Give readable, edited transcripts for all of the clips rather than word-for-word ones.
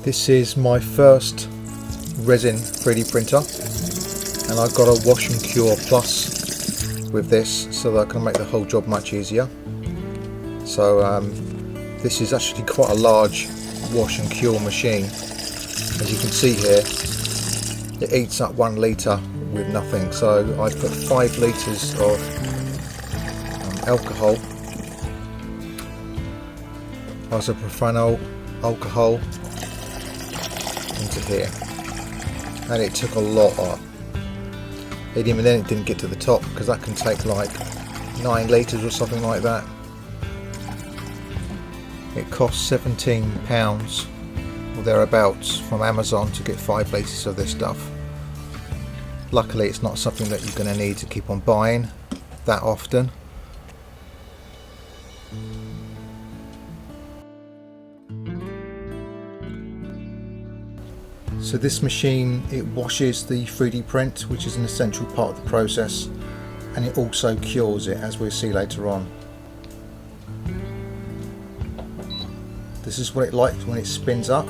This is my first resin 3D printer, and I've got a wash and cure plus with this so that I can make the whole job much easier. So this is actually quite a large wash and cure machine. As you can see here, it eats up 1 litre with nothing, so I put 5 litres of alcohol, isopropyl alcohol, into here, and it took a lot up. Even then it didn't get to the top, because that can take like 9 litres or something like that. It costs £17 or thereabouts from Amazon to get 5 litres of this stuff. Luckily it's not something that you're going to need to keep on buying that often. So this machine, it washes the 3D print, which is an essential part of the process, and it also cures it, as we'll see later on. This is what it likes when it spins up.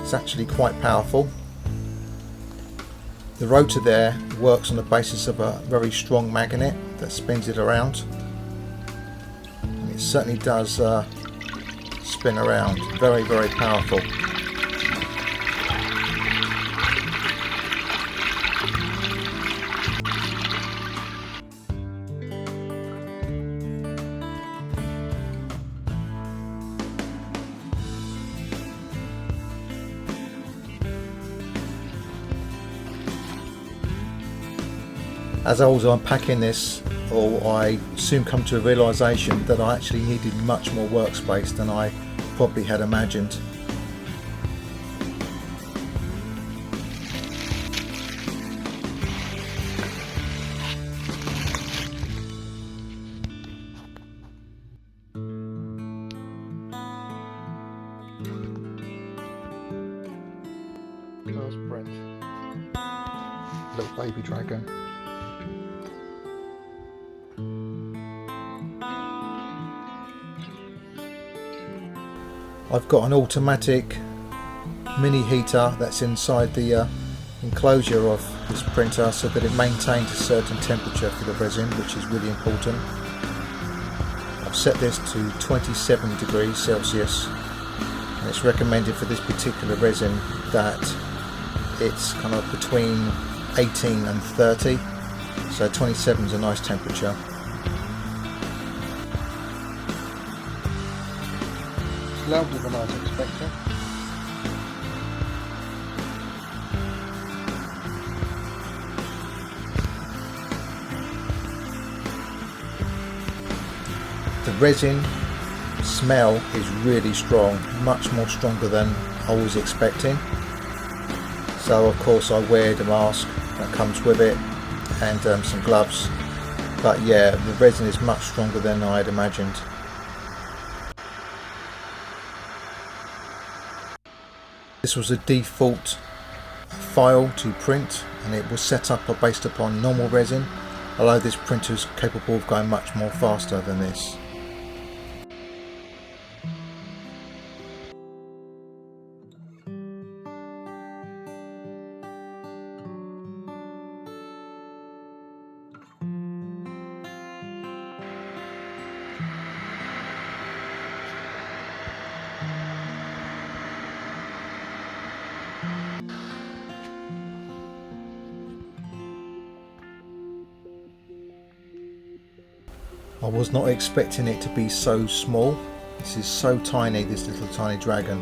It's actually quite powerful. The rotor there works on the basis of a very strong magnet that spins it around, and it certainly does spin around. Very, very powerful. As I was unpacking this, I soon come to a realisation that I actually needed much more workspace than I probably had imagined. There's Brent, little baby dragon. I've got an automatic mini heater that's inside the enclosure of this printer, so that it maintains a certain temperature for the resin, which is really important. I've set this to 27 degrees Celsius, and it's recommended for this particular resin that it's kind of between 18 and 30, so 27 is a nice temperature. Louder than I was expecting. The resin smell is really strong, much more stronger than I was expecting. So of course I wear the mask that comes with it and some gloves. But yeah, the resin is much stronger than I had imagined. This was a default file to print, and it was set up based upon normal resin, although this printer is capable of going much more faster than this. I was not expecting it to be so small. This is so tiny, this little tiny dragon.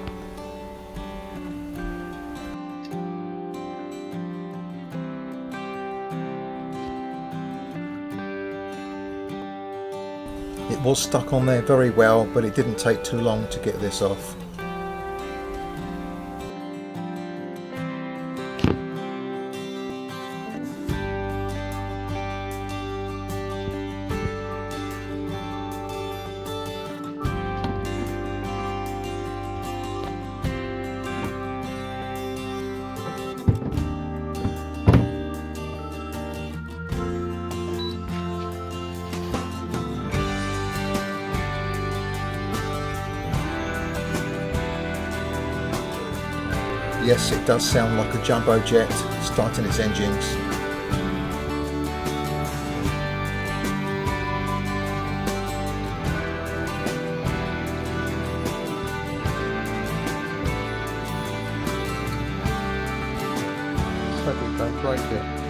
It was stuck on there very well, but it didn't take too long to get this off. Yes, it does sound like a jumbo jet starting its engines. Hope it don't break it.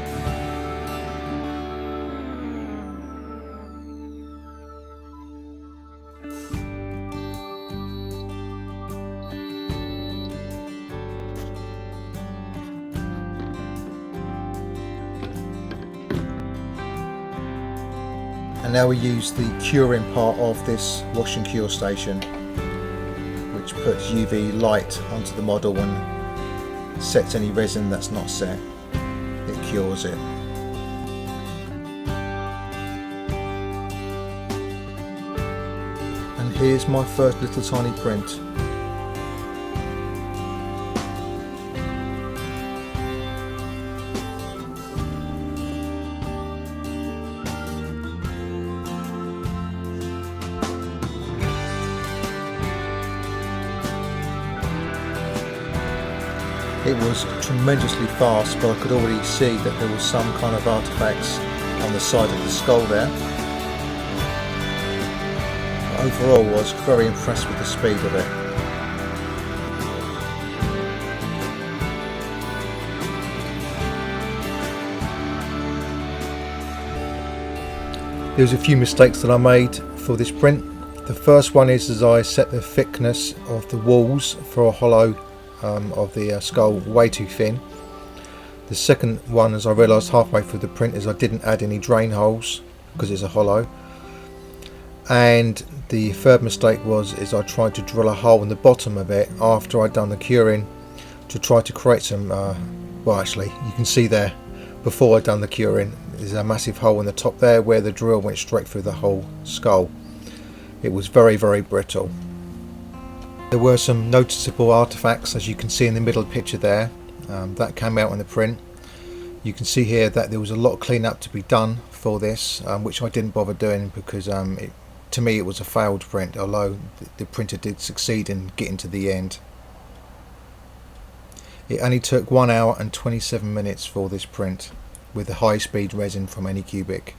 And now we use the curing part of this wash and cure station, which puts UV light onto the model and sets any resin that's not set. It cures it. And here's my first little tiny print. It was tremendously fast, but I could already see that there was some kind of artifacts on the side of the skull there. But overall, I was very impressed with the speed of it. There was a few mistakes that I made for this print. The first one is as I set the thickness of the walls for a hollow of the skull way too thin. The second one, as I realised halfway through the print, is I didn't add any drain holes because it's a hollow. And the third mistake is I tried to drill a hole in the bottom of it after I'd done the curing to try to create some well, actually you can see there before I'd done the curing there's a massive hole in the top there where the drill went straight through the whole skull. It was very, very brittle. There were some noticeable artifacts, as you can see in the middle picture there, that came out in the print. You can see here that there was a lot of cleanup to be done for this, which I didn't bother doing because to me it was a failed print, although the printer did succeed in getting to the end. It only took 1 hour and 27 minutes for this print with the high speed resin from Anycubic.